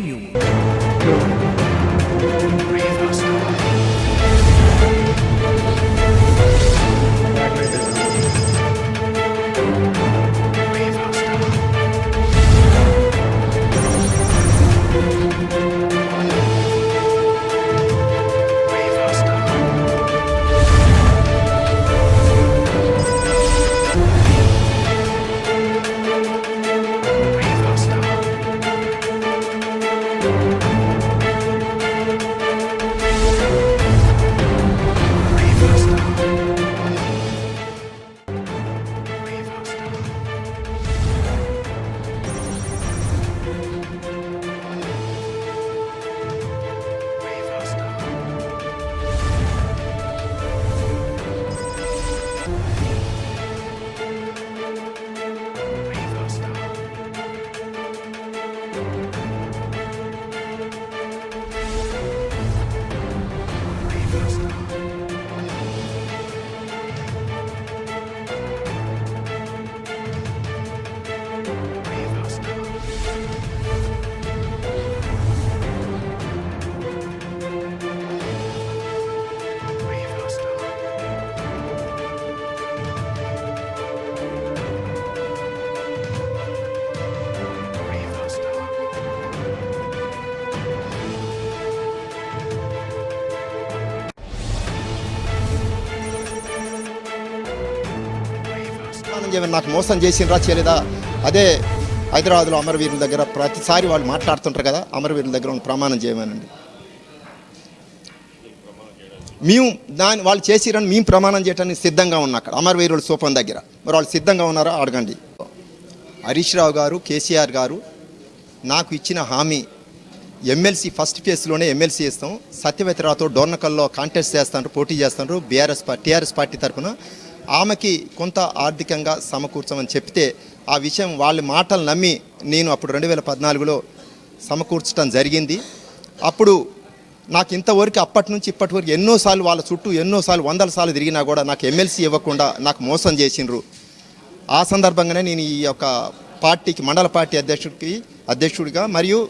News. నాకు మోసం చేసిండ్రా చేయలేదా? అదే హైదరాబాద్లో అమరవీరుల దగ్గర ప్రతిసారి వాళ్ళు మాట్లాడుతుంటారు కదా, అమరవీరుల దగ్గర ప్రమాణం చేయమనండి. మేము వాళ్ళు చేసిరని మేము ప్రమాణం చేయడానికి సిద్ధంగా ఉన్నాం. అక్కడ అమరవీరుల సోపం దగ్గర మరి వాళ్ళు సిద్ధంగా ఉన్నారా అడగండి. హరీష్ రావు గారు, కేసీఆర్ గారు నాకు ఇచ్చిన హామీ ఎమ్మెల్సీ ఫస్ట్ ఫేజ్లోనే ఎమ్మెల్సీ ఇస్తాం, సత్యవతిరావుతో డోర్నకల్లో కాంటెస్ట్ చేస్తారు, పోటీ చేస్తారు టీఆర్ఎస్ పార్టీ తరఫున. ఆమెకి కొంత ఆర్థికంగా సమకూర్చమని చెప్తే ఆ విషయం వాళ్ళ మాటలు నమ్మి నేను అప్పుడు 2014లో సమకూర్చడం జరిగింది. అప్పుడు నాకు ఇంతవరకు అప్పటి నుంచి ఇప్పటి వరకు ఎన్నోసార్లు వాళ్ళ చుట్టూ వందల సార్లు తిరిగినా కూడా నాకు ఎమ్మెల్సీ ఇవ్వకుండా నాకు మోసం చేసిండ్రు. ఆ సందర్భంగానే నేను ఈ యొక్క పార్టీకి మండల పార్టీ అధ్యక్షుడిగా మరియు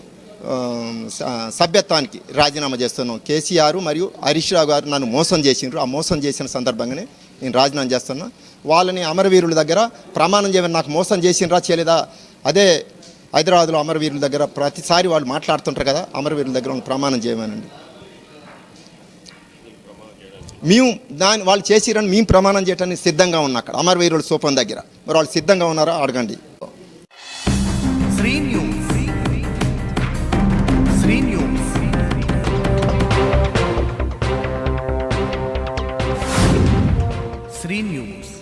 సభ్యత్వానికి రాజీనామా చేస్తున్నాం. కేసీఆర్ మరియు హరీష్ రావు గారు నన్ను మోసం చేసిండ్రు. ఆ మోసం చేసిన సందర్భంగానే నేను రాజీనామా చేస్తున్నా. వాళ్ళని అమరవీరుల దగ్గర ప్రమాణం చేయమని నాకు మోసం చేసిండ్రా చేయలేదా? అదే హైదరాబాద్లో అమరవీరుల దగ్గర ప్రతిసారి వాళ్ళు మాట్లాడుతుంటారు కదా, అమరవీరుల దగ్గర ప్రమాణం చేయమనండి. మేము వాళ్ళు చేసిరని మేము ప్రమాణం చేయడానికి సిద్ధంగా ఉన్నాం. అక్కడ అమరవీరుల సోపం దగ్గర మరి వాళ్ళు సిద్ధంగా ఉన్నారా అడగండి. శ్రీ న్యూస్. శ్రీ న్యూస్.